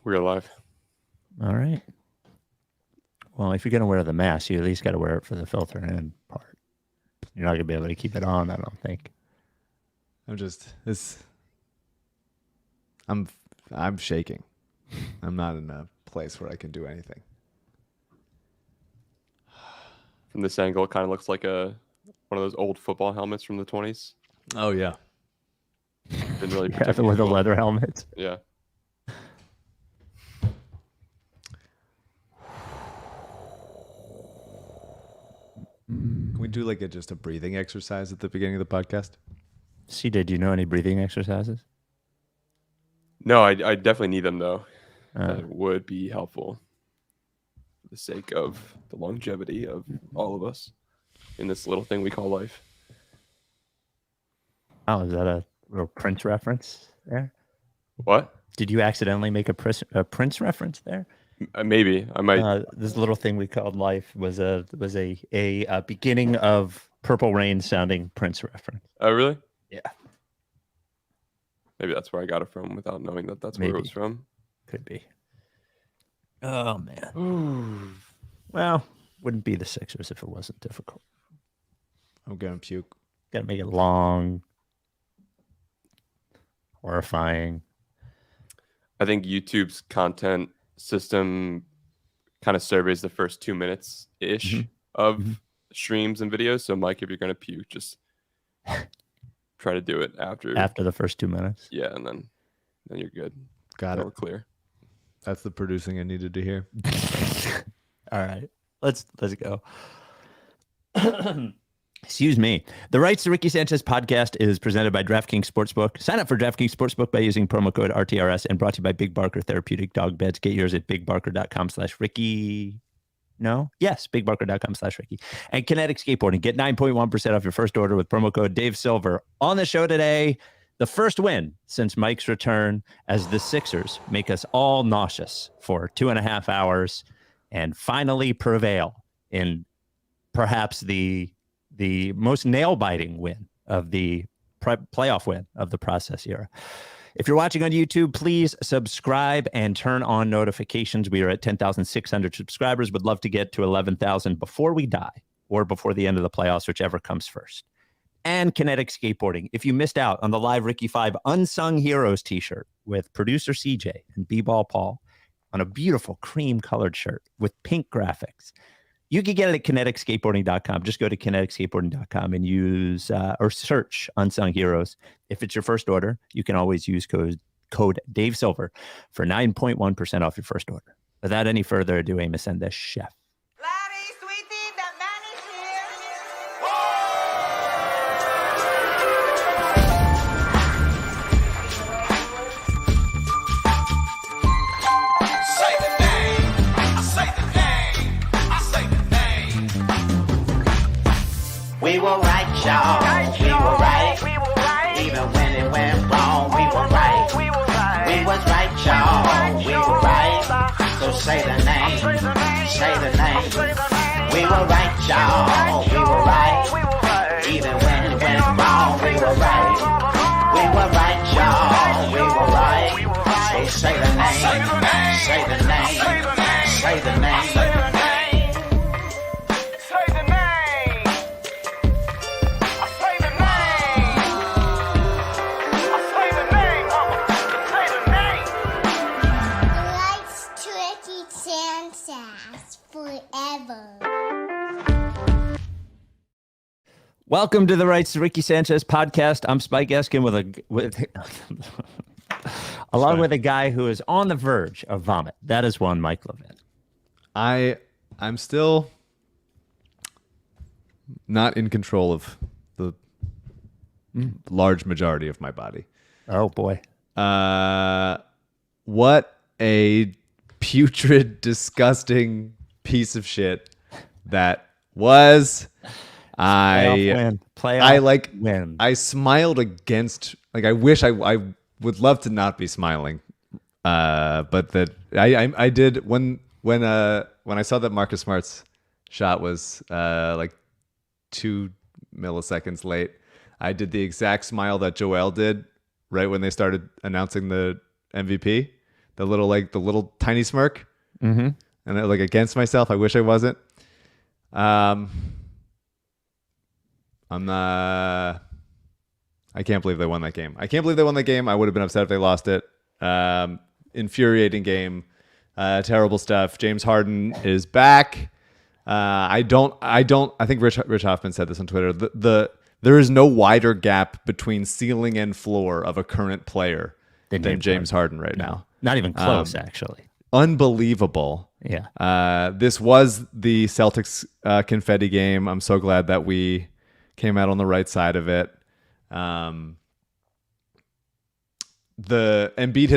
We're alive. All right. Well, if you're going to wear the mask, you at least got to wear it for the filter in part. You're not going to be able to keep it on, I don't think. I'm shaking. I'm not in a place where I can do anything. From this angle, it kind of looks like one of those old football helmets from the 20s. Oh, yeah. Didn't really Yeah, protect with the people. leather helmets. Yeah. Can we do just a breathing exercise at the beginning of the podcast? CJ, do you know any breathing exercises? No, I definitely need them, though. That would be helpful for the sake of the longevity of all of us in this little thing we call life. Oh, is that a little Prince reference there? What? Did you accidentally make a Prince reference there? Maybe. I might. This little thing we called life was a beginning of Purple Rain sounding Prince reference. Oh, really? Yeah. Maybe that's where I got it from without knowing that that's Maybe. where it was from. Could be. Oh, man. Well, wouldn't be the Sixers if it wasn't difficult. I'm going to puke. Got to make it long, horrifying. I think YouTube's content system kind of surveys the first 2 minutes ish of streams and videos. So, Mike, if you're going to puke, just try to do it after the first 2 minutes. Yeah, and then you're good. Got it. We're clear. That's the producing I needed to hear. All right, let's go. Excuse me. The Rights to Ricky Sanchez podcast is presented by DraftKings Sportsbook. Sign up for DraftKings Sportsbook by using promo code RTRS and brought to you by Big Barker Therapeutic Dog Beds. Get yours at bigbarker.com/Ricky. No? Yes, bigbarker.com/Ricky. And Kinetic Skateboarding. Get 9.1% off your first order with promo code Dave Silver. On the show today, the first win since Mike's return as the Sixers make us all nauseous for 2.5 hours and finally prevail in perhaps the most nail-biting win of the playoff win of the process era. If you're watching on YouTube, please subscribe and turn on notifications. We are at 10,600 subscribers. Would love to get to 11,000 before we die or before the end of the playoffs, whichever comes first. And Kinetic Skateboarding. If you missed out on the live Ricky 5 Unsung Heroes t-shirt with producer CJ and B-Ball Paul on a beautiful cream-colored shirt with pink graphics, you can get it at kineticskateboarding.com. Just go to kineticskateboarding.com and use or search Unsung Heroes. If it's your first order, you can always use code Dave Silver for 9.1% off your first order. Without any further ado, Amos and the chef. Laddie, sweetie, the man is Say the name, I say the name, I say the name. We were right, y'all. We were right. Even when it went wrong, we were right. We was right, y'all. We were right. So say the name. Say the name. We were right, y'all. We were right. Even when it went wrong, we were right. We were right, y'all. We were right. So say the name. Say the name. Say the name. Forever. Welcome to the Rights to Ricky Sanchez podcast. I'm Spike Eskin along with a guy who is on the verge of vomit. That is one Mike Levin. I'm still not in control of the large majority of my body. Oh boy. What a putrid, disgusting piece of shit that was. Playoff win. I smiled against, I wish I would love to not be smiling. But that I did when I saw that Marcus Smart's shot was 2 milliseconds late. I did the exact smile that Joel did right when they started announcing the MVP. the little tiny smirk, Mm-hmm. and like against myself. I wish I wasn't. I'm not. I can't believe they won that game. I would have been upset if they lost it. Infuriating game. Terrible stuff. James Harden is back. I think Rich Hoffman said this on Twitter. There is no wider gap between ceiling and floor of a current player than James Harden right now. Not even close, actually. Unbelievable. Yeah. This was the Celtics confetti game. I'm so glad that we came out on the right side of it. The Embiid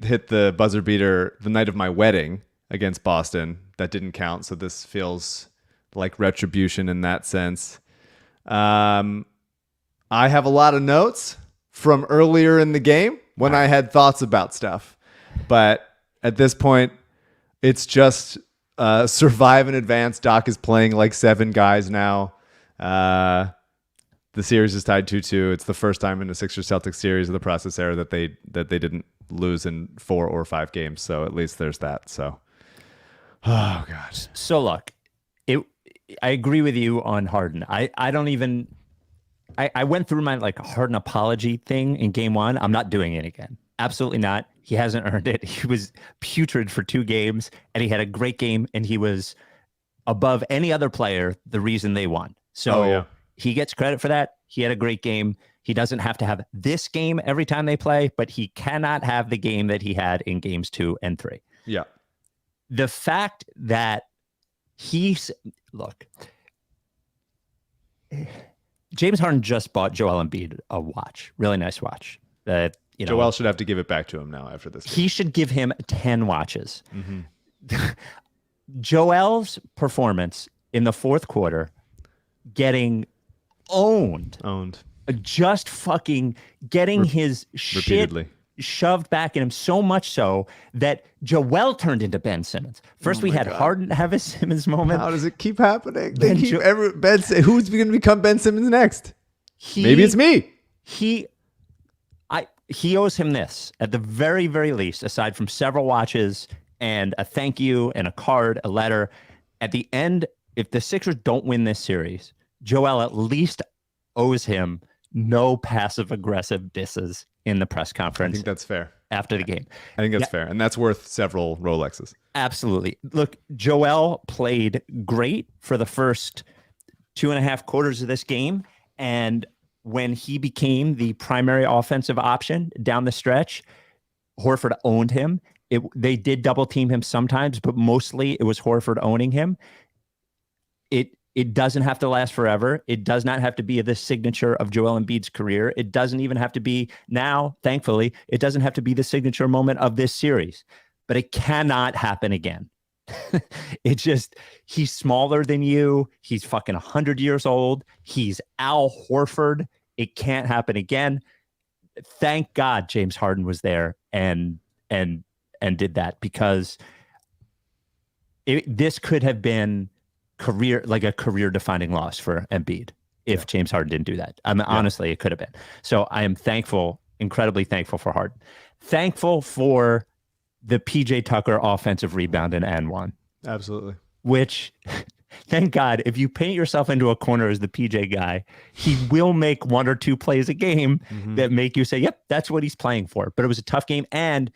hit the buzzer beater the night of my wedding against Boston. That didn't count, so this feels like retribution in that sense. I have a lot of notes from earlier in the game when I had thoughts about stuff, but at this point, it's just survive and advance. Doc is playing like 7 guys now. The series is tied 2-2. It's the first time in the Sixers-Celtics series of the process era that they didn't lose in 4 or 5 games. So at least there's that. So, oh god. So look, I agree with you on Harden. I don't even. I went through my like Harden apology thing in game 1. I'm not doing it again. Absolutely not. He hasn't earned it. He was putrid for 2 games, and he had a great game, and he was above any other player. The reason they won. So. He gets credit for that. He had a great game. He doesn't have to have this game every time they play, but he cannot have the game that he had in games 2 and 3. Yeah. The fact that look, James Harden just bought Joel Embiid a watch, really nice watch. Joel should have to give it back to him now after this game. He should give him 10 watches. Mm-hmm. Joel's performance in the fourth quarter, getting owned, just fucking getting his repeatedly shit shoved back in him, so much so that Joel turned into Ben Simmons. First, we had Harden have a Simmons moment. How does it keep happening? Who's going to become Ben Simmons next? Maybe it's me. He owes him this at the very, very least, aside from several watches and a thank you and a card, a letter. At the end, if the Sixers don't win this series, Joel at least owes him no passive-aggressive disses in the press conference. I think that's fair. After the game. I think that's fair. And that's worth several Rolexes. Absolutely. Look, Joel played great for the first 2.5 quarters of this game. And when he became the primary offensive option down the stretch, Horford owned him. They did double team him sometimes, but mostly it was Horford owning him. It doesn't have to last forever. It does not have to be the signature of Joel Embiid's career. It doesn't even have to be now, thankfully, it doesn't have to be the signature moment of this series, but it cannot happen again. He's smaller than you. He's fucking 100 years old. He's Al Horford. It can't happen again. Thank God James Harden was there and did that, because this could have been a career defining loss for Embiid if James Harden didn't do that. Honestly, it could have been. So I am thankful, incredibly thankful for Harden. Thankful for the PJ Tucker offensive rebound in N1. Absolutely. Which, thank God, if you paint yourself into a corner as the PJ guy, he will make 1 or 2 plays a game that make you say, yep, that's what he's playing for. But it was a tough game, and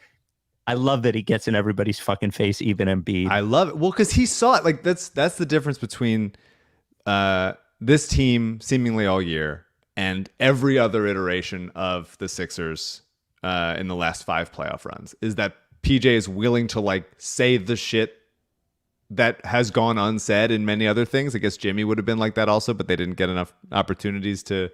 I love that he gets in everybody's fucking face, even Embiid. I love it. Well, because he saw it. Like that's the difference between this team seemingly all year and every other iteration of the Sixers in the last 5 playoff runs, is that PJ is willing to like say the shit that has gone unsaid in many other things. I guess Jimmy would have been like that also, but they didn't get enough opportunities to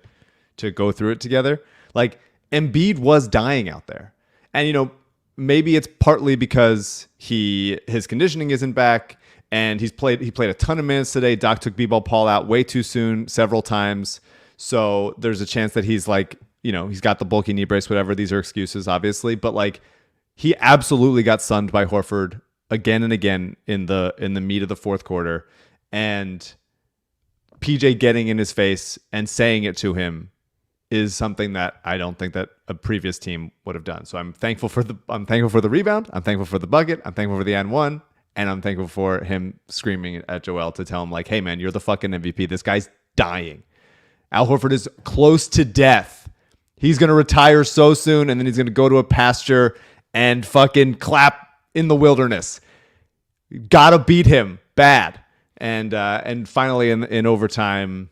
go through it together. Like Embiid was dying out there, and maybe it's partly because his conditioning isn't back, and he played a ton of minutes today. Doc took B-ball Paul out way too soon several times, so there's a chance that he's like, he's got the bulky knee brace, whatever. These are excuses, obviously, but like he absolutely got sunned by Horford again and again in the meat of the fourth quarter, and PJ getting in his face and saying it to him is something that I don't think that a previous team would have done. So I'm thankful for the rebound. I'm thankful for the bucket. I'm thankful for the and one. And I'm thankful for him screaming at Joel to tell him, like, hey, man, you're the fucking MVP. This guy's dying. Al Horford is close to death. He's going to retire so soon, and then he's going to go to a pasture and fucking clap in the wilderness. Gotta beat him bad. And finally in overtime,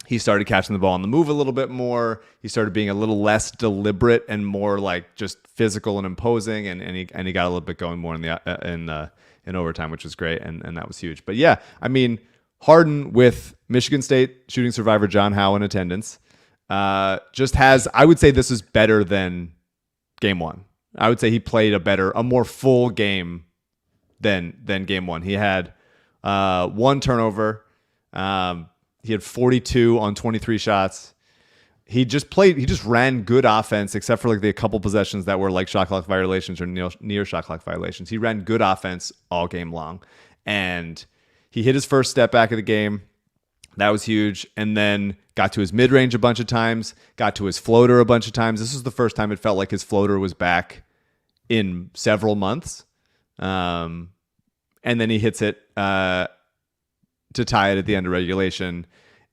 he started catching the ball on the move a little bit more. He started being a little less deliberate and more like just physical and imposing, and he got a little bit going more in overtime, which was great, and that was huge. But yeah, I mean, Harden with Michigan State shooting survivor John Howe in attendance just has, I would say this is better than game one. I would say he played a more full game than game one. He had one turnover. He had 42 on 23 shots. He just ran good offense, except for like a couple possessions that were like shot clock violations or near shot clock violations. He ran good offense all game long. And he hit his first step back of the game. That was huge. And then got to his mid-range a bunch of times, got to his floater a bunch of times. This was the first time it felt like his floater was back in several months. And then he hits it to tie it at the end of regulation.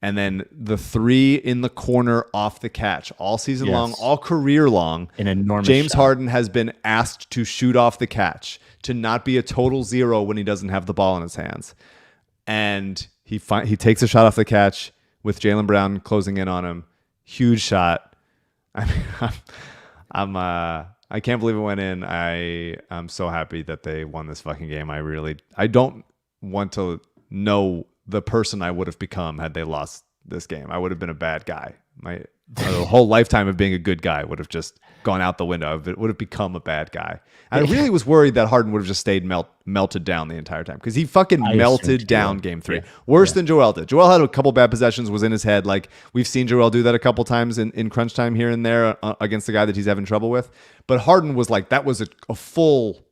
And then the three in the corner off the catch all season long, all career long. An enormous James shot. Harden has been asked to shoot off the catch, to not be a total zero when he doesn't have the ball in his hands. And he takes a shot off the catch with Jaylen Brown closing in on him. Huge shot. I mean, I can't believe it went in. I'm so happy that they won this fucking game. I don't want to know the person I would have become had they lost this game. I would have been a bad guy. My whole lifetime of being a good guy would have just gone out the window. I would have become a bad guy. And I really was worried that Harden would have just stayed melted down the entire time, because he fucking melted down game three. Yeah. Worse than Joel did. Joel had a couple bad possessions, was in his head. Like, we've seen Joel do that a couple times in crunch time here and there against the guy that he's having trouble with. But Harden was like, that was a full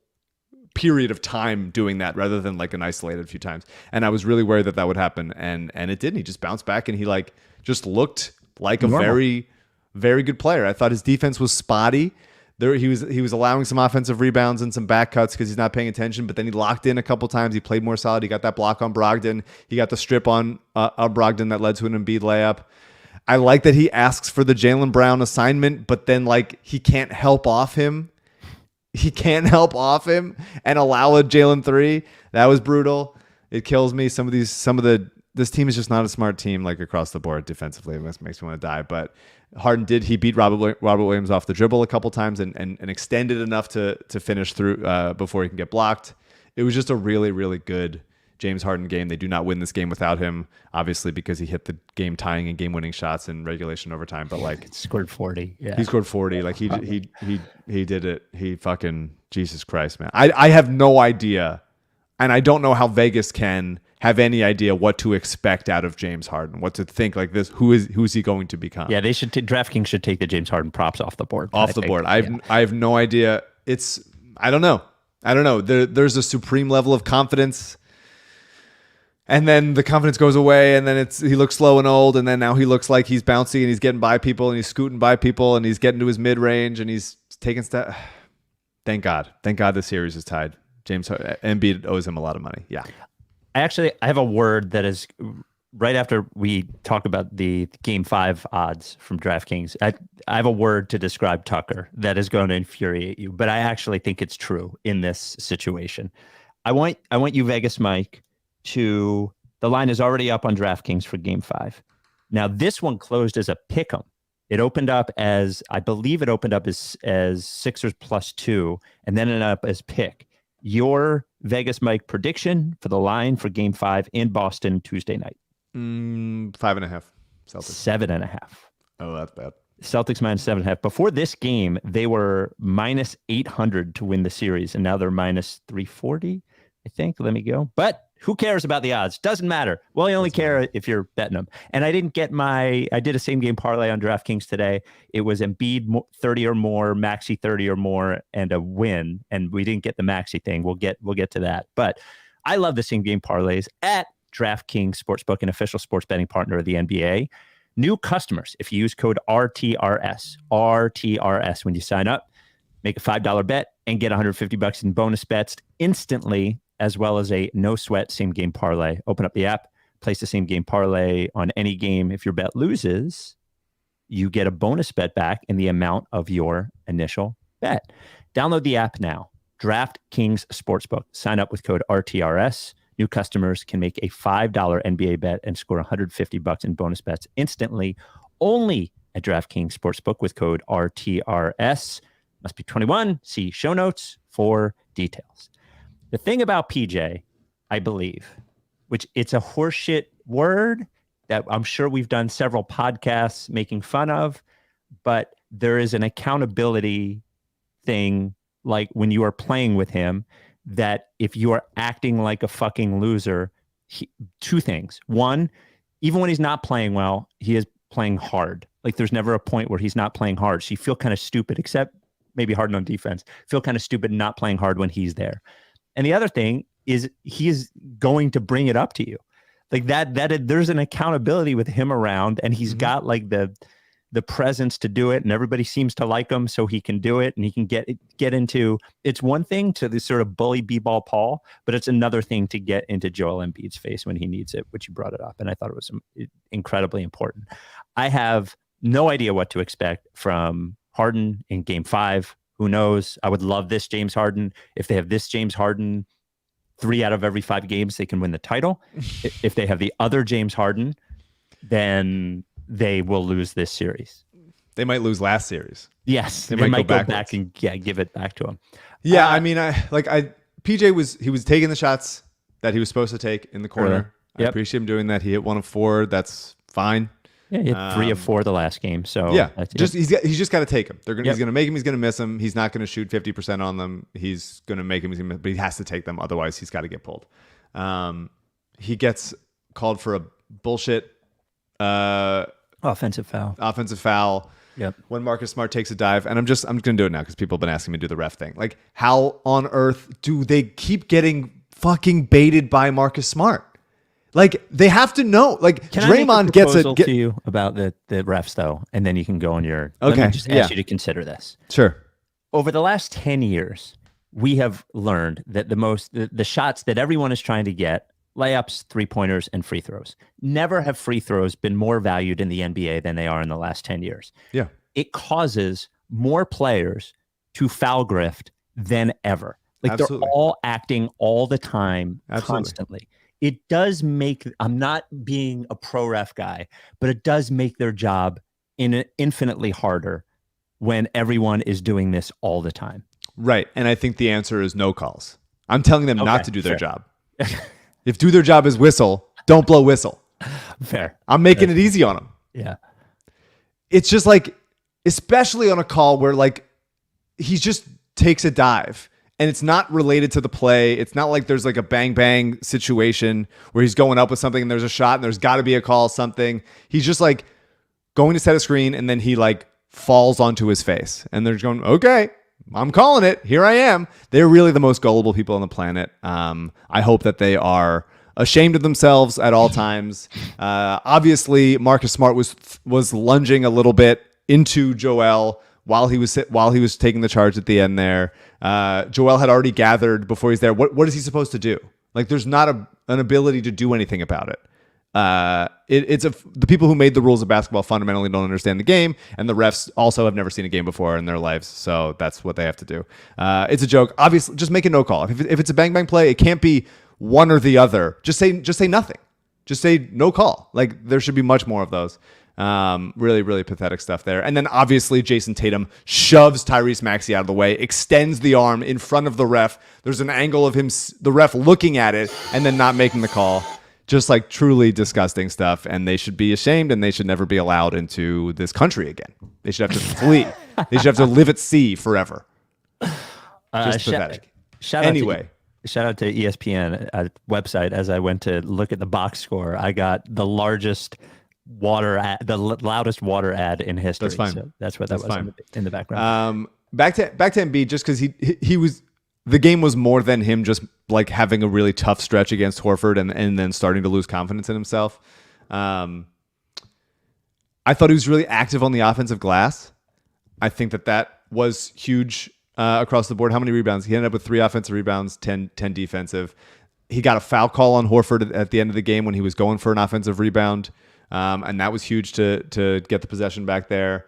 period of time doing that rather than like an isolated few times. And I was really worried that would happen. And it didn't. He just bounced back, and he like just looked like a very, very good player. I thought his defense was spotty. He was allowing some offensive rebounds and some back cuts because he's not paying attention, but then he locked in a couple times. He played more solid. He got that block on Brogdon. He got the strip on Brogdon that led to an Embiid layup. I like that he asks for the Jaylen Brown assignment, but then like he can't help off him. He can't help off him and allow a Jaylen 3. That was brutal. It kills me. This team is just not a smart team, like across the board defensively. It makes me want to die. But Harden he beat Robert Williams off the dribble a couple times and extended enough to finish through before he can get blocked. It was just a really, really good James Harden game. They do not win this game without him, obviously, because he hit the game tying and game winning shots in regulation overtime. But like, scored 40. Yeah, he scored 40. Like he did it. He fucking, Jesus Christ, man. I have no idea, and I don't know how Vegas can have any idea what to expect out of James Harden, what to think like this. Who's he going to become? Yeah, they should. DraftKings should take the James Harden props off the board. I have no idea. I don't know. There's a supreme level of confidence, and then the confidence goes away, and then he looks slow and old, and then now he looks like he's bouncy and he's getting by people and he's scooting by people and he's getting to his mid range and he's taking steps. Thank God the series is tied. Embiid owes him a lot of money. Yeah. I have a word that is right after we talk about the Game 5 odds from DraftKings. I have a word to describe Tucker that is going to infuriate you, but I actually think it's true in this situation. I want you, Vegas Mike, the line is already up on DraftKings for Game 5. Now, this one closed as a pick'em. It opened up as Sixers +2, and then ended up as pick. Your Vegas Mike prediction for the line for Game 5 in Boston Tuesday night? 5.5. Celtics. 7.5. Oh, that's bad. Celtics -7.5. Before this game, they were -800 to win the series, and now they're -340. I think. Let me go. But who cares about the odds? Doesn't matter. Well, you only care if you're betting them. And I did a same game parlay on DraftKings today. It was Embiid 30 or more, Maxey 30 or more, and a win. And we didn't get the Maxey thing. We'll get to that. But I love the same game parlays at DraftKings Sportsbook, an official sports betting partner of the NBA. New customers, if you use code RTRS when you sign up, make a $5 bet and get $150 in bonus bets instantly, as well as a no sweat same game parlay. Open up the app, place the same game parlay on any game. If your bet loses, you get a bonus bet back in the amount of your initial bet. Download the app now. DraftKings Sportsbook. Sign up with code RTRS. New customers can make a $5 NBA bet and score $150 in bonus bets instantly, only at DraftKings Sportsbook with code RTRS. Must be 21. See show notes for details. The thing about PJ, I believe, which it's a horseshit word that I'm sure we've done several podcasts making fun of, but there is an accountability thing, like when you are playing with him, that if you are acting like a fucking loser, two things. One, even when he's not playing well, he is playing hard. Like there's never a point where he's not playing hard. So you feel kind of stupid, except maybe Harden on defense. Feel kind of stupid not playing hard when he's there. And the other thing is he is going to bring it up to you. Like that there's an accountability with him around, and he's got like the presence to do it, and everybody seems to like him, so he can do it, and he can get into. It's one thing to this sort of bully b-ball Paul, but it's another thing to get into Joel Embiid's face when he needs it, which you brought it up, and I thought it was incredibly important. I have no idea what to expect from Harden in Game 5. Who knows? I would love this James Harden. If they have this James Harden 3 out of every 5 games, they can win the title. If they have the other James Harden, then they will lose this series. They might lose last series. Yes, they might go back and give it back to him. Yeah, I mean, PJ was taking the shots that he was supposed to take in the corner. I appreciate him doing that. He hit 1 of 4. That's fine. Yeah, he hit 3 of 4 the last game. So yeah, he's just got to take them. He's going to make him. He's going to miss them. He's not going to shoot 50% on them. He's going to make him. But he has to take them. Otherwise, he's got to get pulled. He gets called for a bullshit offensive foul. Yep. When Marcus Smart takes a dive, and I'm just going to do it now because people have been asking me to do the ref thing. Like, how on earth do they keep getting fucking baited by Marcus Smart? Like, they have to know. Like, Can Draymond gets a to you about the refs though, and then you can go on your. Okay. Let me just ask you to consider this. Sure. Over the last 10 years, we have learned that the shots that everyone is trying to get, layups, 3-pointers, and free throws. Never have free throws been more valued in the NBA than they are in the last 10 years. Yeah. It causes more players to foul grift than ever. Like Absolutely. They're all acting all the time, constantly. It does make, I'm not being a pro ref guy, but it does make their job infinitely harder when everyone is doing this all the time. Right. And I think the answer is no calls. I'm telling them not to do their job. If do their job is whistle, don't blow whistle. Fair. I'm making it easy on them. Yeah. It's just like, especially on a call where like he just takes a dive and it's not related to the play. It's not like there's like a bang bang situation where he's going up with something and there's a shot and there's got to be a call, something. He's just like going to set a screen and then he like falls onto his face and they're just going, okay, I'm calling it. Here I am. They're really the most gullible people on the planet. I hope that they are ashamed of themselves at all times. Obviously, Marcus Smart was lunging a little bit into Joel while he was taking the charge at the end there. Joel had already gathered before he's there. What is he supposed to do? Like, there's not an ability to do anything about it. The people who made the rules of basketball fundamentally don't understand the game, and the refs also have never seen a game before in their lives, so that's what they have to do. It's a joke. Obviously, just make a no call. If it's a bang bang play, it can't be one or the other. Just say nothing. Just say no call. Like, there should be much more of those. Really, really pathetic stuff there. And then obviously Jason Tatum shoves Tyrese Maxey out of the way, extends the arm in front of the ref. There's an angle of the ref looking at it and then not making the call. Just like truly disgusting stuff. And they should be ashamed and they should never be allowed into this country again. They should have to flee. They should have to live at sea forever. Just pathetic. Shout out to ESPN website. As I went to look at the box score, I got the loudest water ad in history. That's fine. So that's what that was in the background. Back to Embiid, just because he was, the game was more than him just like having a really tough stretch against Horford and then starting to lose confidence in himself. I thought he was really active on the offensive glass. I think that was huge across the board. How many rebounds? He ended up with 3 offensive rebounds, 10 defensive. He got a foul call on Horford at the end of the game when he was going for an offensive rebound, and that was huge to get the possession back there.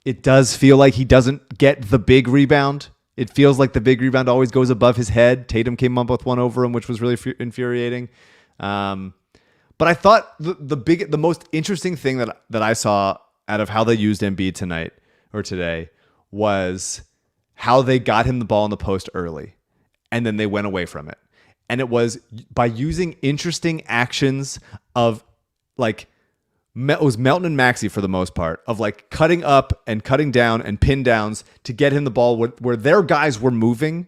It does feel like he doesn't get the big rebound. It feels like the big rebound always goes above his head. Tatum came up with one over him, which was really infuriating. But I thought the most interesting thing that I saw out of how they used Embiid tonight or today was how they got him the ball in the post early, and then they went away from it. And it was by using interesting actions of like, it was Melton and Maxey for the most part, of like cutting up and cutting down and pin downs to get him the ball where their guys were moving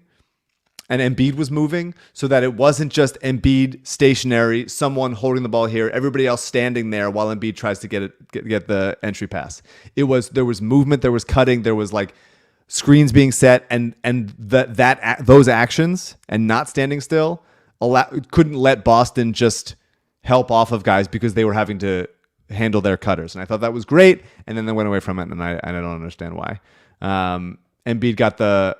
and Embiid was moving, so that it wasn't just Embiid stationary, someone holding the ball here, everybody else standing there while Embiid tries to get the entry pass. There was movement, there was cutting, there was like screens being set, and those actions and not standing still couldn't let Boston just help off of guys because they were having to handle their cutters. And I thought that was great, and then they went away from it, and I don't understand why. Embiid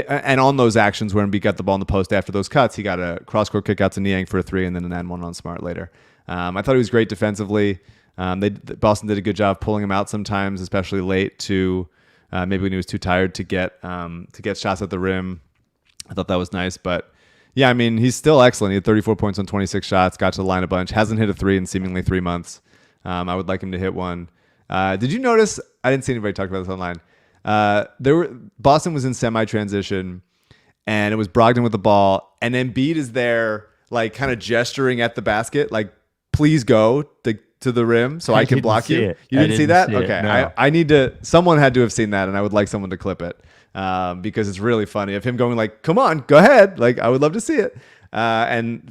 and on those actions where Embiid got the ball in the post after those cuts, he got a cross-court kick out to Niang for a 3 and then an and one on Smart later. I thought he was great defensively. Boston did a good job pulling him out sometimes, especially late to maybe when he was too tired to get shots at the rim. I thought that was nice. But yeah, I mean, he's still excellent. He had 34 points on 26 shots, got to the line a bunch, hasn't hit a 3 in seemingly 3 months. I would like him to hit one. Did you notice? I didn't see anybody talk about this online. Boston was in semi-transition, and it was Brogdon with the ball, and Embiid is there, like kind of gesturing at the basket, like please go to the rim so I can block you. You didn't see that? Okay, no. I need to. Someone had to have seen that, and I would like someone to clip it because it's really funny of him going like, "Come on, go ahead!" Like I would love to see it. And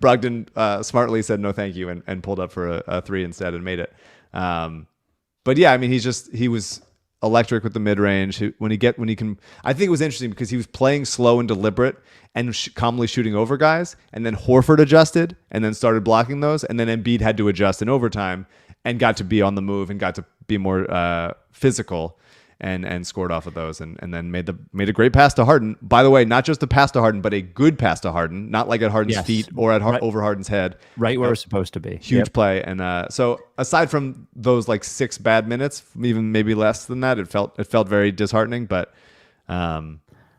Brogdon smartly said no, thank you, and pulled up for a 3 instead and made it. But yeah, I mean, he was electric with the mid-range. When he can, I think it was interesting because he was playing slow and deliberate and calmly shooting over guys, and then Horford adjusted and then started blocking those, and then Embiid had to adjust in overtime and got to be on the move and got to be more physical and scored off of those, and then made a great pass to Harden. By the way, not just a pass to Harden, but a good pass to Harden, not like at Harden's feet or at over Harden's head. Right where it's supposed to be. Huge play. And so aside from those like 6 bad minutes, even maybe less than that, it felt very disheartening. But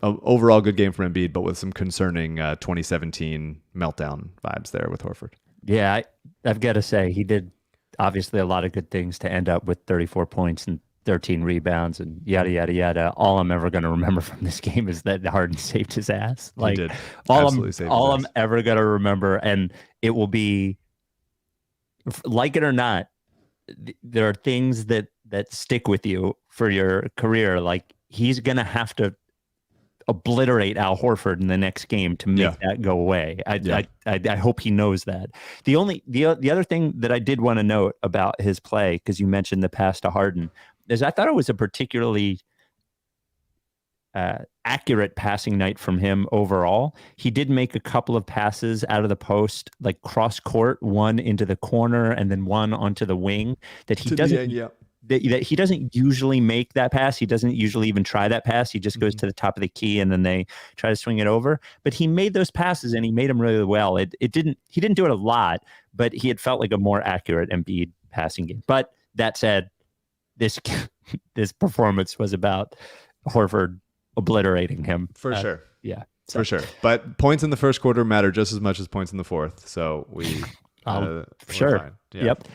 overall good game for Embiid, but with some concerning 2017 meltdown vibes there with Horford. Yeah, I've got to say he did obviously a lot of good things to end up with 34 points and 13 rebounds and yada, yada, yada. All I'm ever going to remember from this game is that Harden saved his ass. Like, he did. all I'm ever going to remember, and it will be, like it or not, there are things that stick with you for your career. Like, he's going to have to obliterate Al Horford in the next game to make that go away. I hope he knows that. The other thing that I did want to note about his play, because you mentioned the pass to Harden, is I thought it was a particularly accurate passing night from him overall. He did make a couple of passes out of the post, like cross court, one into the corner and then one onto the wing that he doesn't. That he doesn't usually make that pass. He doesn't usually even try that pass. He just goes to the top of the key and then they try to swing it over. But he made those passes and he made them really well. He didn't do it a lot, but he had felt like a more accurate Embiid passing game. But that said, this performance was about Horford obliterating him. For sure. Yeah. For sure. But points in the first quarter matter just as much as points in the fourth. So we sure. Fine. Yeah. Yep.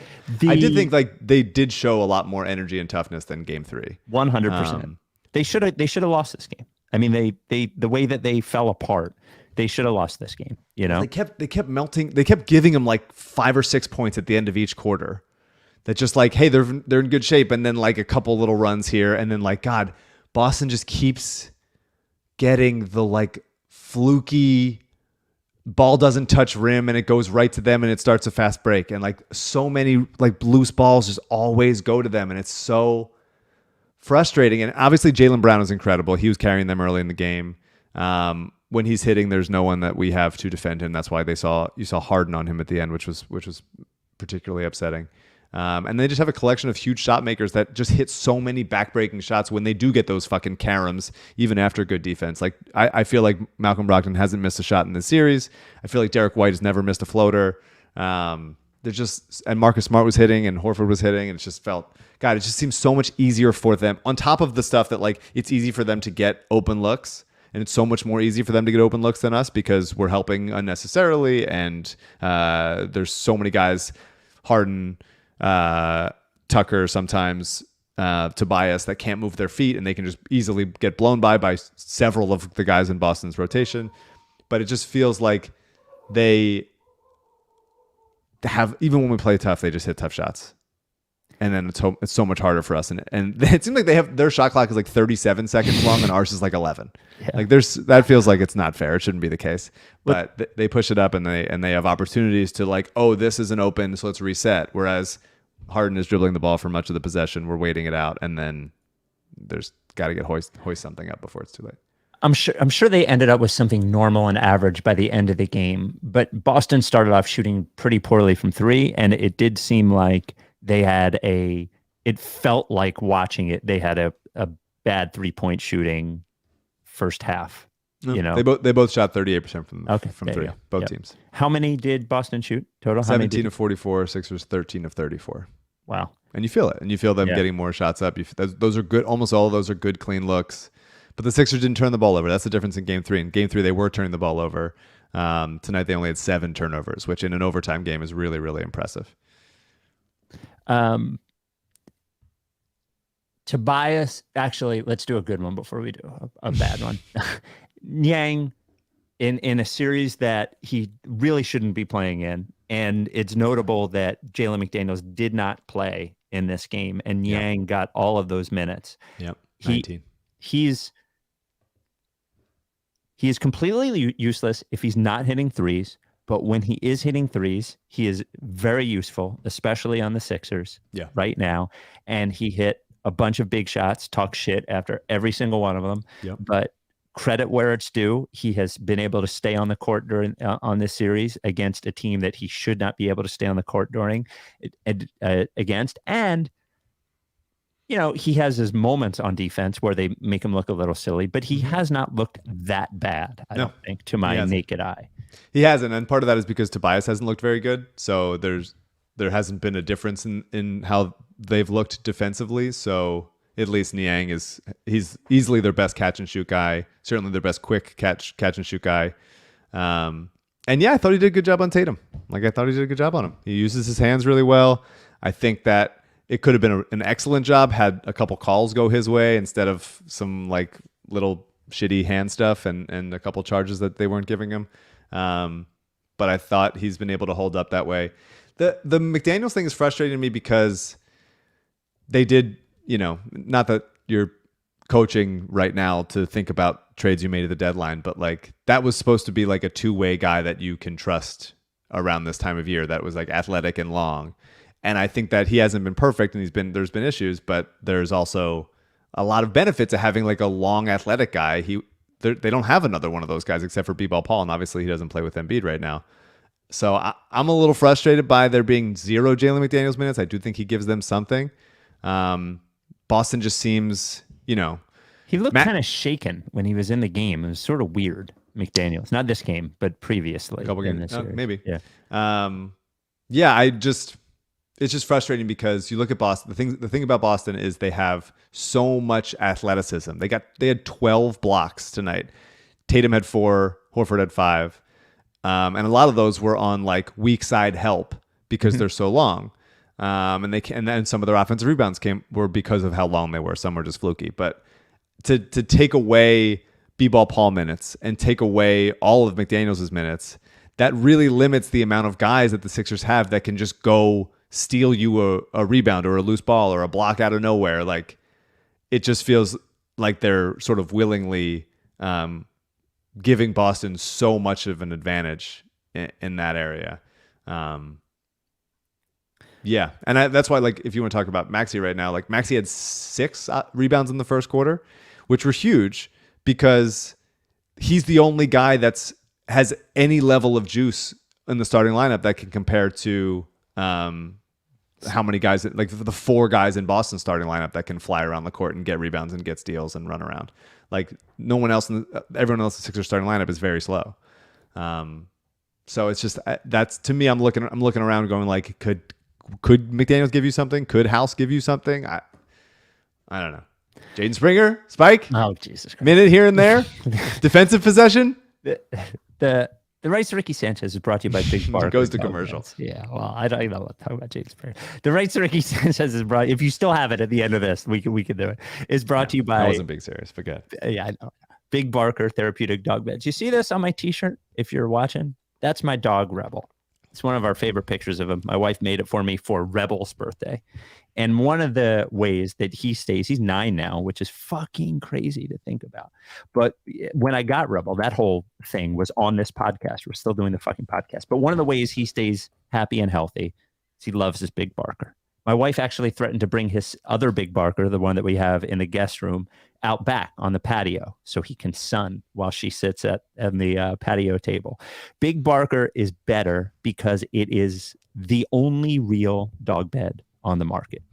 I did think like they did show a lot more energy and toughness than game 3. 100%. They should have lost this game. I mean, they the way that they fell apart, they should have lost this game. You know, they kept melting. They kept giving them like 5 or 6 points at the end of each quarter. That just like, hey, they're in good shape, and then like a couple little runs here, and then like, God, Boston just keeps getting the like fluky ball doesn't touch rim and it goes right to them and it starts a fast break, and like so many like loose balls just always go to them, and it's so frustrating. And obviously Jaylen Brown is incredible. He was carrying them early in the game. When he's hitting, there's no one that we have to defend him. That's why you saw Harden on him at the end, which was particularly upsetting. And they just have a collection of huge shot makers that just hit so many backbreaking shots when they do get those fucking caroms, even after good defense. Like I feel like Malcolm Brogdon hasn't missed a shot in this series. I feel like Derek White has never missed a floater. There's just, and Marcus Smart was hitting and Horford was hitting, and it just felt, God, it just seems so much easier for them. On top of the stuff that like it's easy for them to get open looks. And it's so much more easy for them to get open looks than us because we're helping unnecessarily. And there's so many guys, Harden, Tucker, sometimes Tobias, that can't move their feet and they can just easily get blown by several of the guys in Boston's rotation. But it just feels like they have, even when we play tough, they just hit tough shots. And then it's so much harder for us. And it seems like they have their shot clock is like 37 seconds long and ours is like 11. Yeah. Like that feels like it's not fair. It shouldn't be the case. But they push it up and they have opportunities to like, oh, this isn't open, so let's reset. Whereas Harden is dribbling the ball for much of the possession. We're waiting it out, and then there's got to get hoist something up before it's too late. I'm sure they ended up with something normal and average by the end of the game. But Boston started off shooting pretty poorly from three, and it did seem like they had it felt like watching it, they had a bad 3-point shooting first half. You know, they both shot 38% from three. Both teams. How many did Boston shoot total? 17 of 44. Sixers 13 of 34. Wow. And you feel it, and you feel them getting more shots up. Those are good. Almost all of those are good, clean looks. But the Sixers didn't turn the ball over. That's the difference in Game 3. In Game 3, they were turning the ball over. Tonight, they only had 7 turnovers, which in an overtime game is really, really impressive. Tobias, actually, let's do a good one before we do a bad one. Niang, in a series that he really shouldn't be playing in, and it's notable that Jalen McDaniels did not play in this game, and Niang got all of those minutes. Yep, 19. He is completely useless if he's not hitting threes. But when he is hitting threes, he is very useful, especially on the Sixers right now. And he hit a bunch of big shots, talk shit after every single one of them. Yep. But credit where it's due. He has been able to stay on the court during on this series against a team that he should not be able to stay on the court against. And, you know, he has his moments on defense where they make him look a little silly, but he has not looked that bad, I don't think, to my naked eye. He hasn't, and part of that is because Tobias hasn't looked very good. So there hasn't been a difference in how they've looked defensively. So at least Niang he's easily their best catch and shoot guy, certainly their best quick catch and shoot guy. And I thought he did a good job on Tatum. I thought he did a good job on him. He uses his hands really well. I think that it could have been an excellent job had a couple calls go his way instead of some like little shitty hand stuff and a couple charges that they weren't giving him. But I thought he's been able to hold up that way. The McDaniels thing is frustrating to me because they did, you know, not that you're coaching right now to think about trades you made at the deadline, but like that was supposed to be like a two-way guy that you can trust around this time of year that was like athletic and long. And I think that he hasn't been perfect and there's been issues, but there's also a lot of benefit to having like a long athletic guy. They don't have another one of those guys except for B-Ball Paul, and obviously he doesn't play with Embiid right now. So I'm a little frustrated by there being 0 Jalen McDaniels minutes. I do think he gives them something. Boston just seems, you know. He looked kind of shaken when he was in the game. It was sort of weird, McDaniels. Not this game, but previously. A couple games. Maybe. Yeah. It's just frustrating because you look at Boston. The thing about Boston is they have so much athleticism. They had 12 blocks tonight. Tatum had 4, Horford had 5, and a lot of those were on like weak side help because they're so long. And then some of their offensive rebounds were because of how long they were. Some were just fluky. But to take away B-Ball Paul minutes and take away all of McDaniels' minutes, that really limits the amount of guys that the Sixers have that can just go steal you a rebound or a loose ball or a block out of nowhere. Like it just feels like they're sort of willingly giving Boston so much of an advantage in that area. And that's why, like, if you want to talk about Maxey right now, like Maxey had 6 rebounds in the first quarter, which were huge because he's the only guy has any level of juice in the starting lineup that can compare to how many guys, like the 4 guys in Boston starting lineup that can fly around the court and get rebounds and get steals and run around. Like no one else, everyone else in the Sixers starting lineup is very slow. So it's just, that's, to me, I'm looking around going like, could McDaniels give you something? Could House give you something? I don't know. Jaden Springer, Spike, Oh, Jesus Christ. minute here and there, defensive possession. The rights to Ricky Sanchez is brought to you by Big Barker. Goes to Dog commercial. Beds. Yeah, well, I don't even know what to talk about James Springer. The rights to Ricky Sanchez is brought. If you still have it at the end of this, we can do it. Is brought to you by. I wasn't being serious. Forget. Yeah, I know. Big Barker Therapeutic Dog Beds. You see this on my T-shirt? If you're watching, that's my dog Rebel. It's one of our favorite pictures of him. My wife made it for me for Rebel's birthday. And one of the ways that he stays, he's 9 now, which is fucking crazy to think about. But when I got Rebel, that whole thing was on this podcast. We're still doing the fucking podcast. But one of the ways he stays happy and healthy is he loves his Big Barker. My wife actually threatened to bring his other Big Barker, the one that we have in the guest room, out back on the patio so he can sun while she sits at the patio table. Big Barker is better because it is the only real dog bed on the market.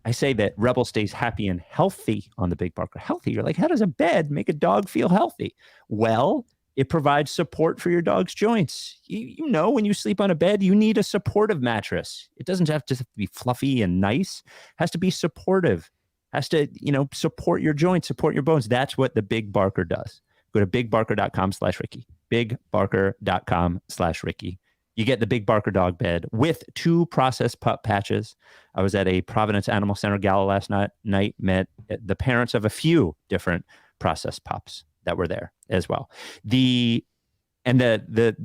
I say that Rebel stays happy and healthy on the Big Barker. Healthy. You're like, how does a bed make a dog feel healthy? Well, it provides support for your dog's joints. You know, when you sleep on a bed, you need a supportive mattress. It doesn't have to be fluffy and nice. It has to be supportive. It has to, support your joints, support your bones. That's what the Big Barker does. Go to bigbarker.com/Ricky. bigbarker.com/Ricky. You get the Big Barker dog bed with 2 processed pup patches. I was at a Providence Animal Center gala last night, met the parents of a few different processed pups that were there as well. The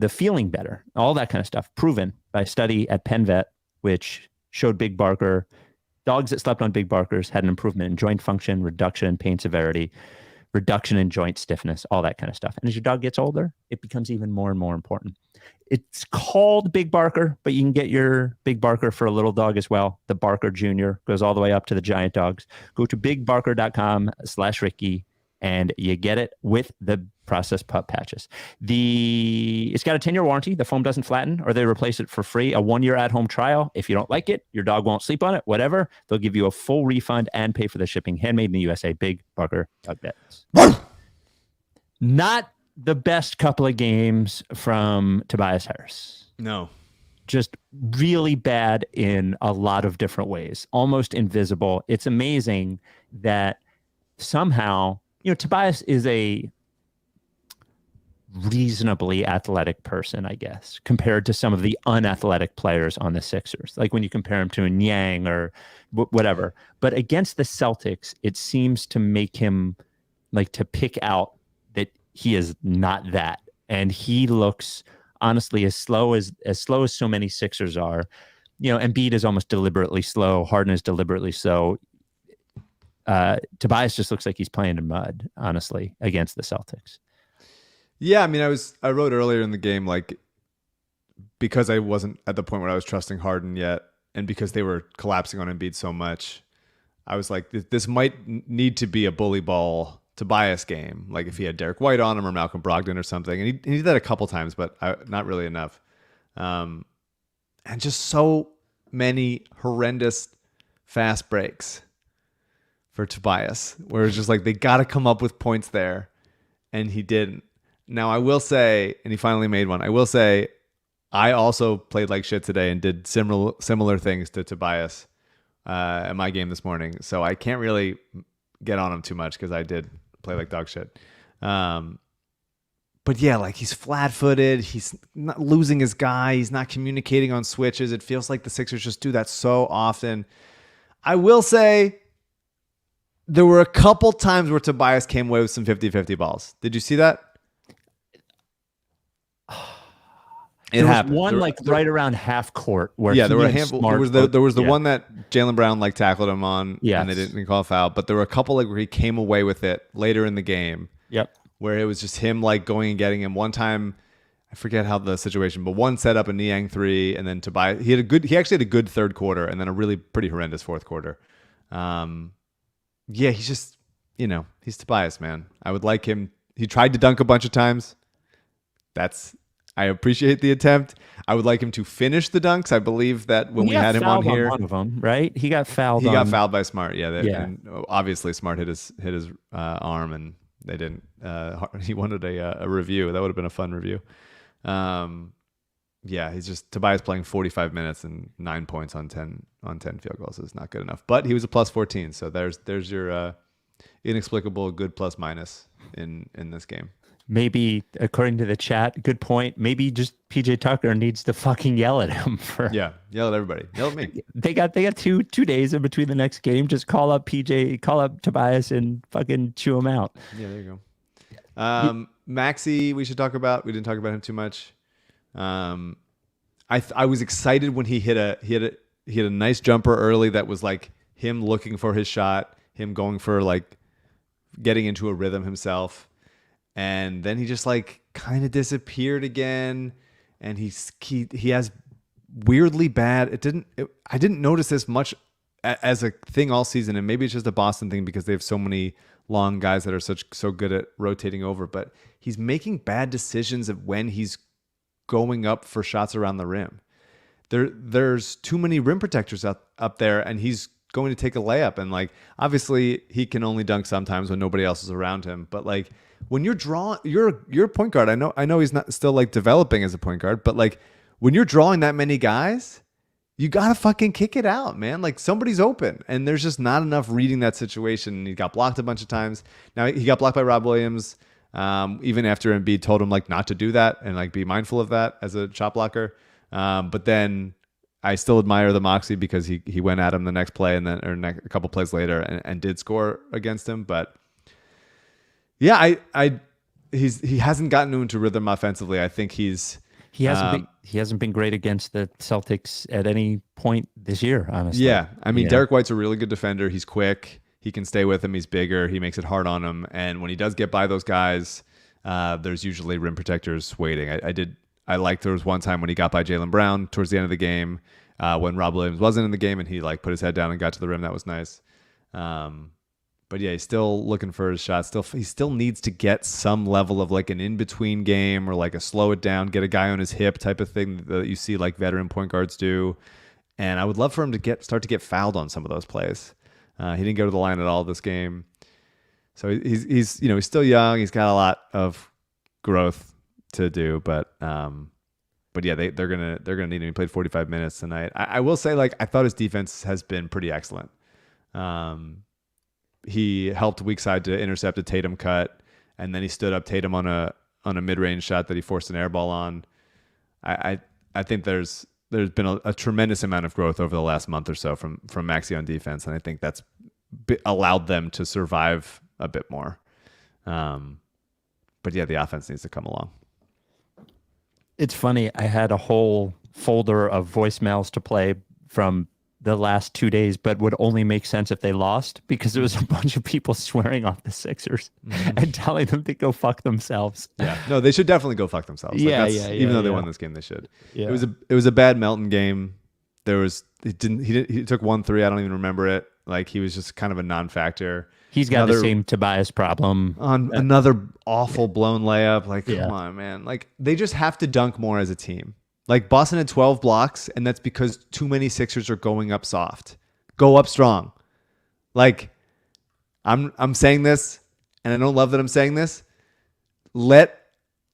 feeling better, all that kind of stuff, proven by a study at Penn Vet, which showed Big Barker, dogs that slept on Big Barkers had an improvement in joint function, reduction in pain severity, reduction in joint stiffness, all that kind of stuff. And as your dog gets older, it becomes even more and more important. It's called Big Barker, but you can get your Big Barker for a little dog as well. The Barker Jr. goes all the way up to the giant dogs. Go to bigbarker.com/Ricky and you get it with the processed pup patches. It's got a 10-year warranty. The foam doesn't flatten, or they replace it for free. A 1-year at-home trial. If you don't like it, your dog won't sleep on it, whatever, they'll give you a full refund and pay for the shipping. Handmade in the USA. Big Barker dog beds. Not the best couple of games from Tobias Harris. No. Just really bad in a lot of different ways. Almost invisible. It's amazing that somehow, Tobias is a reasonably athletic person, I guess, compared to some of the unathletic players on the Sixers. Like when you compare him to a Nyang or whatever. But against the Celtics, it seems to make him like to pick out that he is not that. And he looks honestly as slow as so many Sixers are. Embiid is almost deliberately slow. Harden is deliberately slow. Tobias just looks like he's playing in mud, honestly, against the Celtics. Yeah, I mean, I wrote earlier in the game, like, because I wasn't at the point where I was trusting Harden yet, and because they were collapsing on Embiid so much, I was like, this might need to be a bully ball Tobias game, like if he had Derek White on him or Malcolm Brogdon or something, and he did that a couple times, but not really enough. And just so many horrendous fast breaks for Tobias, where it's just like they got to come up with points there, and he didn't. Now, I will say, and he finally made one, I will say, I also played like shit today and did similar things to Tobias in my game this morning, so I can't really get on him too much because I did play like dog shit. But yeah, like he's flat-footed, he's not losing his guy, he's not communicating on switches. It feels like the Sixers just do that so often. I will say, there were a couple times where Tobias came away with some 50-50 balls. Did you see that? It happened. One right around half court where there were a handful. There was the one that Jaylen Brown tackled him on, and they didn't call a foul. But there were a couple where he came away with it later in the game. Yep. Where it was just him going and getting him. One time, I forget how the situation, but one set up a Niang 3, and then Tobias. He actually had a good third quarter, and then a really pretty horrendous fourth quarter. Yeah, he's just he's Tobias, man. I would like him. He tried to dunk a bunch of times. That's I appreciate the attempt. I would like him to finish the dunks. I believe that when we had him on here, one of them, right? He got fouled. He got fouled by Smart. Yeah, Yeah. And obviously Smart hit his arm, and they didn't. He wanted a review. That would have been a fun review. Yeah, he's just Tobias playing 45 minutes and 9 points on 10 field goals is not good enough. But he was a plus 14, so there's your inexplicable good plus minus in this game. Maybe, according to the chat, good point. Maybe just PJ Tucker needs to fucking yell at him for. Yeah, yell at everybody. Yell at me. They got two days in between the next game. Just call up Tobias and fucking chew him out. Yeah, there you go. Maxey, we should talk about. We didn't talk about him too much. I was excited when he hit a nice jumper early that was like him looking for his shot, him going for like getting into a rhythm himself. And then he just like kind of disappeared again, and he has weirdly bad. I didn't notice this much as a thing all season, and maybe it's just a Boston thing because they have so many long guys that are so good at rotating over. But he's making bad decisions of when he's going up for shots around the rim. There's too many rim protectors up there, and he's going to take a layup. And like obviously he can only dunk sometimes when nobody else is around him, but like. When you're a point guard. I know he's not still like developing as a point guard, but like when you're drawing that many guys, you gotta fucking kick it out, man. Like somebody's open, and there's just not enough reading that situation. He got blocked a bunch of times. Now he got blocked by Rob Williams, even after Embiid told him like not to do that and like be mindful of that as a shot blocker. But then I still admire the moxie because he went at him the next play and then a couple plays later and did score against him, but. Yeah, he hasn't gotten into rhythm offensively. I think he hasn't been great against the Celtics at any point this year, honestly. Yeah, I mean Derek White's a really good defender. He's quick. He can stay with him. He's bigger. He makes it hard on him. And when he does get by those guys, there's usually rim protectors waiting. I liked there was one time when he got by Jaylen Brown towards the end of the game when Rob Williams wasn't in the game and he like put his head down and got to the rim. That was nice. But yeah, he's still looking for his shot. He still needs to get some level of like an in-between game or like a slow it down, get a guy on his hip type of thing that you see like veteran point guards do. And I would love for him to start to get fouled on some of those plays. He didn't go to the line at all this game. So he's still young. He's got a lot of growth to do, but yeah, they're gonna need him. He played 45 minutes tonight. I will say, like, I thought his defense has been pretty excellent. He helped weak side to intercept a Tatum cut, and then he stood up Tatum on a mid-range shot that he forced an air ball on. I think there's been a tremendous amount of growth over the last month or so from Maxey on defense, and I think that's allowed them to survive a bit more. But yeah, the offense needs to come along. It's funny. I had a whole folder of voicemails to play from the last 2 days, but would only make sense if they lost because there was a bunch of people swearing off the Sixers and telling them to go fuck themselves. Yeah, no, they should definitely go fuck themselves. Even though they won this game, they should. Yeah. It was a bad Melton game. He took 1 3. I don't even remember it. Like he was just kind of a non-factor. He's got the same Tobias problem on another awful blown layup. Like, come on, man. Like they just have to dunk more as a team. Like Boston had 12 blocks, and that's because too many Sixers are going up soft. Go up strong. Like I'm saying this, and I don't love that I'm saying this. Let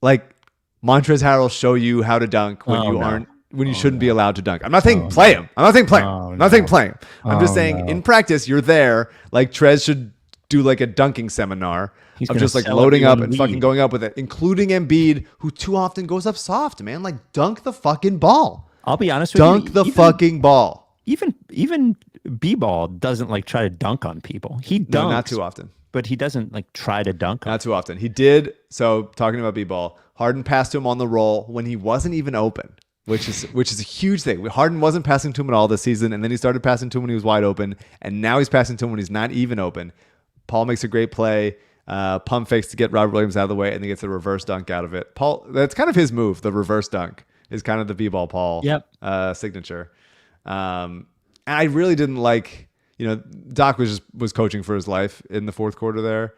like Montrezl Harrell show you how to dunk when you shouldn't be allowed to dunk. I'm not saying play him. I'm not saying play him. I'm not saying play him. I'm just saying in practice you're there. Like Trez should do like a dunking seminar. Of just like loading up and fucking going up with it, including Embiid, who too often goes up soft, man. Like dunk the fucking ball. I'll be honest with you. Dunk the fucking ball. Even B-ball doesn't like try to dunk on people. He dunks. No, not too often. But he doesn't like try to dunk on. Not too often. He did. So talking about B-ball, Harden passed to him on the roll when he wasn't even open, which is a huge thing. Harden wasn't passing to him at all this season, and then he started passing to him when he was wide open, and now he's passing to him when he's not even open. Paul makes a great play. Pump fakes to get Robert Williams out of the way, and then gets a reverse dunk out of it. Paul, that's kind of his move. The reverse dunk is kind of the B-ball Paul signature. And I really didn't like, Doc was coaching for his life in the fourth quarter there.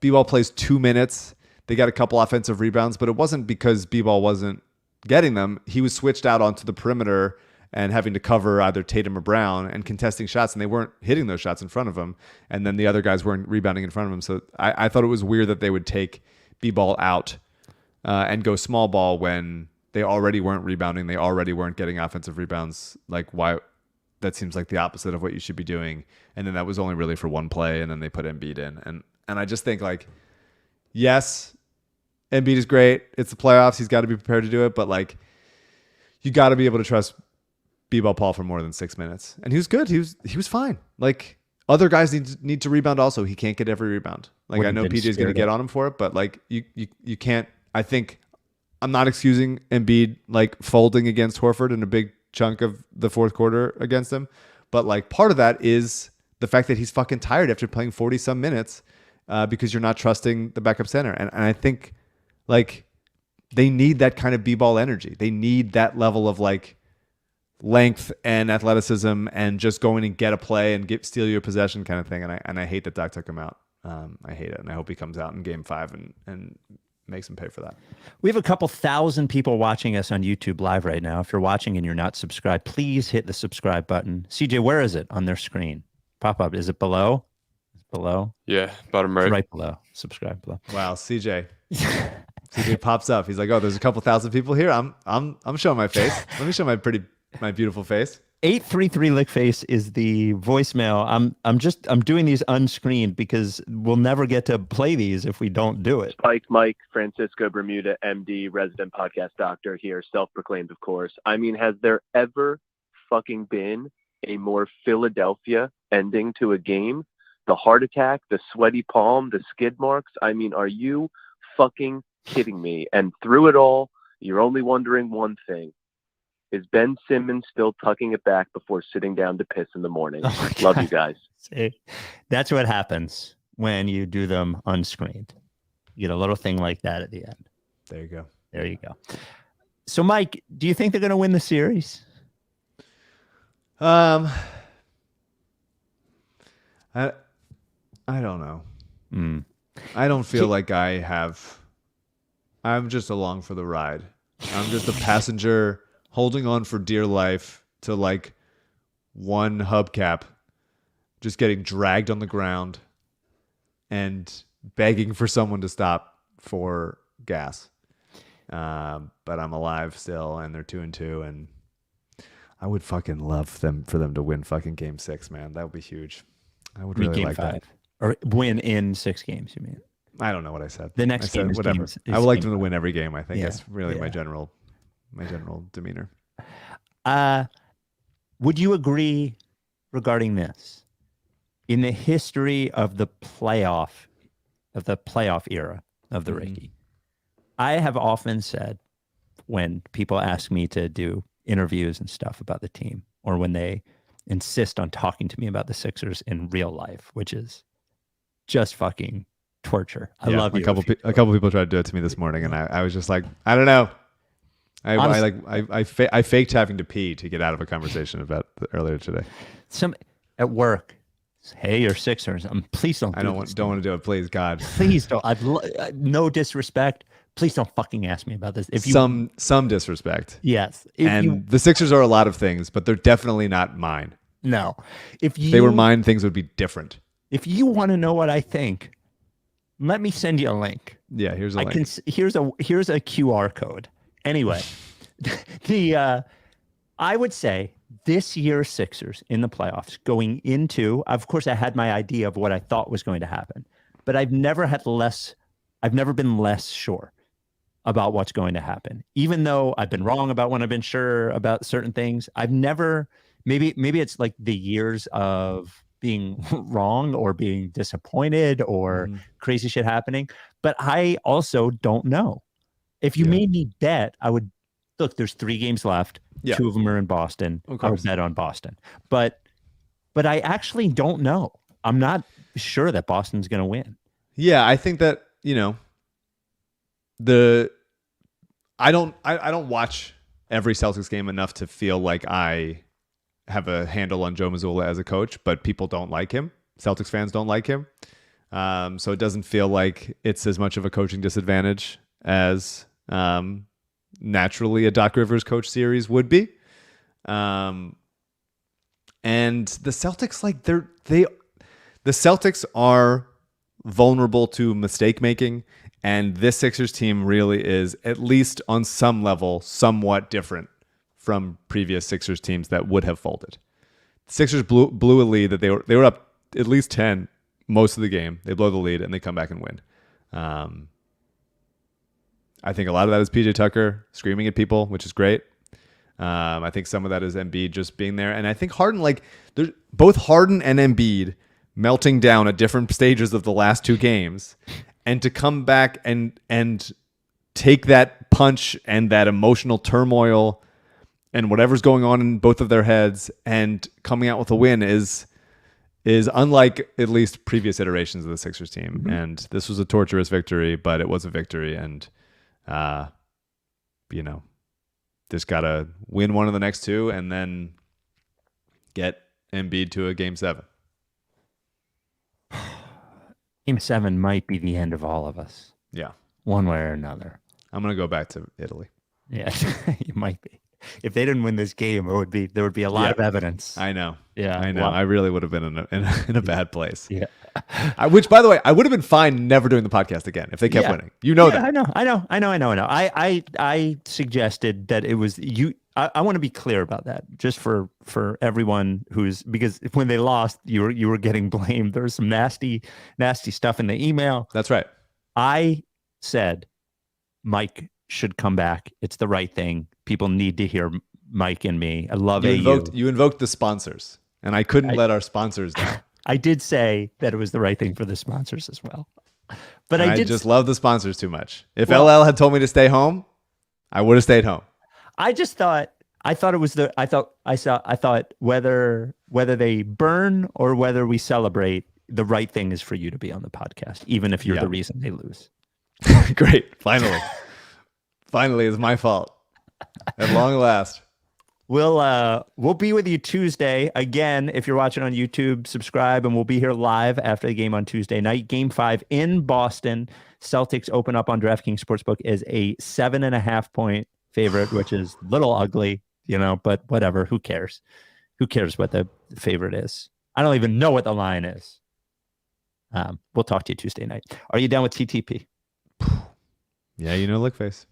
B-ball plays 2 minutes. They got a couple offensive rebounds, but it wasn't because B-ball wasn't getting them. He was switched out onto the perimeter and having to cover either Tatum or Brown and contesting shots, and they weren't hitting those shots in front of him. And then the other guys weren't rebounding in front of him. So I thought it was weird that they would take B-ball out and go small ball when they already weren't rebounding. They already weren't getting offensive rebounds. Like, why? That seems like the opposite of what you should be doing. And then that was only really for one play, and then they put Embiid in. And I just think, like, yes, Embiid is great. It's the playoffs. He's got to be prepared to do it. But, like, you got to be able to trust B-ball Paul for more than 6 minutes. And he was good. He was fine. Like, other guys need to rebound also. He can't get every rebound. Like, I know PJ is going to get on him for it, but, like, you can't. I think I'm not excusing Embiid, like, folding against Horford in a big chunk of the fourth quarter against him. But, like, part of that is the fact that he's fucking tired after playing 40 some minutes because you're not trusting the backup center. And I think, like, they need that kind of B-ball energy. They need that level of, like, length and athleticism and just going and get a play and steal your possession kind of thing. And I hate that Doc took him out. I hate it. And I hope he comes out in game 5 and makes him pay for that. We have a couple thousand people watching us on YouTube live right now. If you're watching and you're not subscribed, please hit the subscribe button. CJ, where is it on their screen? Pop up. Is it below? Below? Yeah, bottom right. Right below. Subscribe below. Wow, CJ. CJ pops up. He's like, "Oh, there's a couple thousand people here. I'm showing my face. Let me show my beautiful face." 833 Lickface is the voicemail. I'm doing these unscreened because we'll never get to play these if we don't do it. Spike Mike Francisco Bermuda, MD, resident podcast doctor here, self-proclaimed, of course. I mean, has there ever fucking been a more Philadelphia ending to a game? The heart attack, the sweaty palm, the skid marks. I mean, are you fucking kidding me? And through it all, you're only wondering one thing. Is Ben Simmons still tucking it back before sitting down to piss in the morning? Oh, love you guys. See, that's what happens when you do them unscreened. You get a little thing like that at the end. There you go. There you go. So, Mike, do you think they're going to win the series? I don't know. I don't feel like I'm just along for the ride. I'm just a passenger holding on for dear life to, like, one hubcap, just getting dragged on the ground and begging for someone to stop for gas. But I'm alive still, and they're 2-2, and I would fucking love for them to win fucking game 6, man. That would be huge. I would really game like 5. that. Or win in 6 games, you mean? I don't know what I said. The next game is whatever. I would like them to win every game. I think that's really my general demeanor. Would you agree regarding this? In the history of the playoff era of the Ricky, I have often said when people ask me to do interviews and stuff about the team, or when they insist on talking to me about the Sixers in real life, which is just fucking torture. I love you. A couple people tried to do it to me this morning, and I was just like, I don't know. I faked having to pee to get out of a conversation about earlier today. Some at work. Hey, you're Sixers. Please don't. I don't want to do it. Please, God. Please don't. No disrespect. Please don't fucking ask me about this. If you, some disrespect. Yes. The Sixers are a lot of things, but they're definitely not mine. No. If they were mine, things would be different. If you want to know what I think, let me send you a link. Yeah, here's a link. Here's a QR code. Anyway, I would say this year's Sixers in the playoffs going into, of course, I had my idea of what I thought was going to happen, but I've never been less sure about what's going to happen. Even though I've been wrong about when I've been sure about certain things, I've never, maybe it's like the years of being wrong or being disappointed or crazy shit happening. But I also don't know. If you made me bet, I would look, there's 3 games left. Yeah. 2 of them are in Boston. I would bet on Boston. But I actually don't know. I'm not sure that Boston's going to win. Yeah, I think that, I don't watch every Celtics game enough to feel like I have a handle on Joe Mazzulla as a coach, but people don't like him. Celtics fans don't like him. So it doesn't feel like it's as much of a coaching disadvantage as naturally a Doc Rivers coach series would be. And the Celtics, like the Celtics are vulnerable to mistake making, and this Sixers team really is, at least on some level, somewhat different from previous Sixers teams that would have folded. The Sixers blew a lead that they were up at least 10 most of the game. They blow the lead and they come back and win. I think a lot of that is PJ Tucker screaming at people, which is great. I think some of that is Embiid just being there. And I think Harden, like, there's both Harden and Embiid melting down at different stages of the last two games. And to come back and take that punch and that emotional turmoil and whatever's going on in both of their heads and coming out with a win is unlike at least previous iterations of the Sixers team. Mm-hmm. And this was a torturous victory, but it was a victory. And, just got to win one of the next two and then get Embiid to a Game 7. Game 7 might be the end of all of us. Yeah. One way or another. I'm going to go back to Italy. Yeah, you might be. If they didn't win this game, there would be a lot of evidence. I know. Yeah. I know. Well, I really would have been in a bad place. Yeah. Which, by the way, I would have been fine never doing the podcast again if they kept winning. You know that. I know. I suggested that it was you. I want to be clear about that, just for everyone because when they lost, you were getting blamed. There was some nasty stuff in the email. That's right. I said Mike should come back. It's the right thing. People need to hear Mike and me. I love AU. You invoked the sponsors, and I couldn't let our sponsors down. I did say that it was the right thing for the sponsors as well. But I just love the sponsors too much. If LL had told me to stay home, I would have stayed home. I thought whether they burn or whether we celebrate, the right thing is for you to be on the podcast, even if you're the reason they lose. Great. Finally, it's my fault. At long last. We'll be with you Tuesday. Again, if you're watching on YouTube, subscribe, and we'll be here live after the game on Tuesday night. Game 5 in Boston. Celtics open up on DraftKings Sportsbook as a 7.5 point favorite, which is a little ugly, but whatever. Who cares? Who cares what the favorite is? I don't even know what the line is. We'll talk to you Tuesday night. Are you down with TTP? Yeah, Lickface.